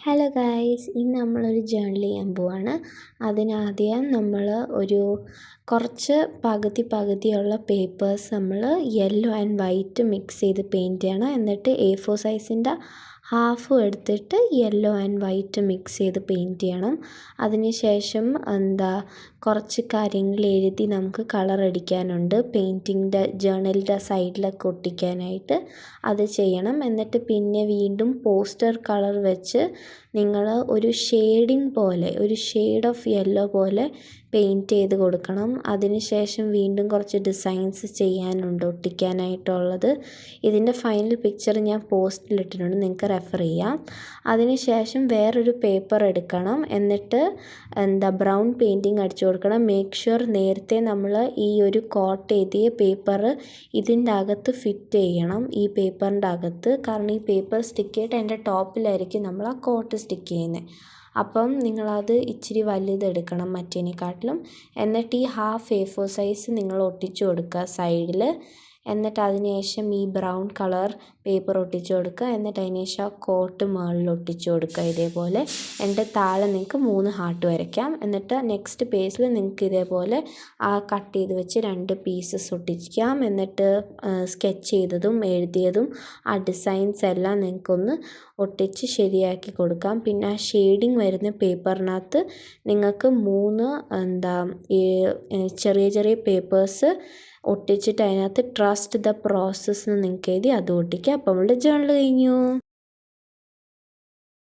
Hello guys, ഇന്ന് നമ്മളൊരു journal ചെയ്യാൻ പോവാണ്. അതിനാദ്യം നമ്മൾ കുറച്ച് പകുതിയുള്ള പേപ്പേഴ്സ് നമ്മൾ യെല്ലോ ആൻഡ് വൈറ്റ് മിക്സ് ചെയ്ത് പെയിൻറ്റ് ചെയ്യണം. എന്നിട്ട് A4 സൈസിൻ്റെ ഹാഫും എടുത്തിട്ട് യെല്ലോ ആൻഡ് വൈറ്റ് മിക്സ് ചെയ്ത് പെയിൻറ്റ് ചെയ്യണം. അതിനുശേഷം കുറച്ച് കാര്യങ്ങൾ എഴുതി നമുക്ക് കളർ അടിക്കാനുണ്ട്. പെയിൻറ്റിങ്ങിൻ്റെ ജേർണലിൻ്റെ സൈഡിലൊക്കെ ഒട്ടിക്കാനായിട്ട് അത് ചെയ്യണം. എന്നിട്ട് പിന്നെ വീണ്ടും പോസ്റ്റർ കളർ വെച്ച് നിങ്ങൾ ഒരു ഷെയ്ഡിങ് പോലെ, ഒരു ഷെയ്ഡ് ഓഫ് യെല്ലോ പോലെ പെയിൻറ്റ് ചെയ്ത് കൊടുക്കണം. അതിനുശേഷം വീണ്ടും കുറച്ച് ഡിസൈൻസ് ചെയ്യാനുണ്ട് ഒട്ടിക്കാനായിട്ടുള്ളത്. ഇതിൻ്റെ ഫൈനൽ പിക്ചർ ഞാൻ പോസ്റ്റിലിട്ടിട്ടുണ്ട്, നിങ്ങൾക്ക് റെഫർ ചെയ്യാം. അതിനുശേഷം വേറൊരു പേപ്പർ എടുക്കണം. എന്നിട്ട് ബ്രൗൺ പെയിൻറ്റിങ് അടിച്ചു കൊടുക്കണം. മേക്ക് ഷുവർ നേരത്തെ നമ്മൾ ഈ ഒരു കോട്ട് എഴുതിയ പേപ്പർ ഇതിൻ്റെ അകത്ത് ഫിറ്റ് ചെയ്യണം, ഈ പേപ്പറിൻ്റെ അകത്ത്. കാരണം ഈ പേപ്പർ സ്റ്റിക്ക് ചെയ്തിട്ട് അതിൻ്റെ ടോപ്പിലായിരിക്കും നമ്മൾ ആ കോട്ട് സ്റ്റിക്ക് ചെയ്യുന്നത്. അപ്പം നിങ്ങളത് ഇച്ചിരി വലുതെടുക്കണം മറ്റേതിനെക്കാട്ടിലും. എന്നിട്ട് ഈ ഹാഫ് A4 സൈസ് നിങ്ങൾ ഒട്ടിച്ചു കൊടുക്കുക സൈഡിൽ. എന്നിട്ട് അതിനുശേഷം ഈ ബ്രൗൺ കളർ പേപ്പർ ഒട്ടിച്ചു കൊടുക്കുക. എന്നിട്ട് അതിനുശേഷം ആ കോട്ട് മുകളിൽ ഒട്ടിച്ചു കൊടുക്കുക ഇതേപോലെ. എന്നിട്ട് താഴെ നിങ്ങൾക്ക് 3 ഹാർട്ട് വരയ്ക്കാം. എന്നിട്ട് നെക്സ്റ്റ് പേജിൽ നിങ്ങൾക്ക് ഇതേപോലെ ആ കട്ട് ചെയ്ത് വെച്ച് 2 പീസസ് ഒട്ടിക്കാം. എന്നിട്ട് സ്കെച്ച് ചെയ്തതും എഴുതിയതും ആ ഡിസൈൻസ് എല്ലാം നിങ്ങൾക്കൊന്ന് ഒട്ടിച്ച് ശരിയാക്കി കൊടുക്കാം. പിന്നെ ആ ഷെയ്ഡിങ് വരുന്ന പേപ്പറിനകത്ത് നിങ്ങൾക്ക് 3 ചെറിയ പേപ്പേഴ്സ് ഒട്ടിച്ചിട്ട് അതിനകത്ത് ട്രസ്റ്റ് ദ പ്രോസസ്സ് എന്ന് നിങ്ങൾക്ക് എഴുതി അത് ഒട്ടിക്കുക. അപ്പോൾ നമ്മളുടെ ജേർണൽ കഴിഞ്ഞു.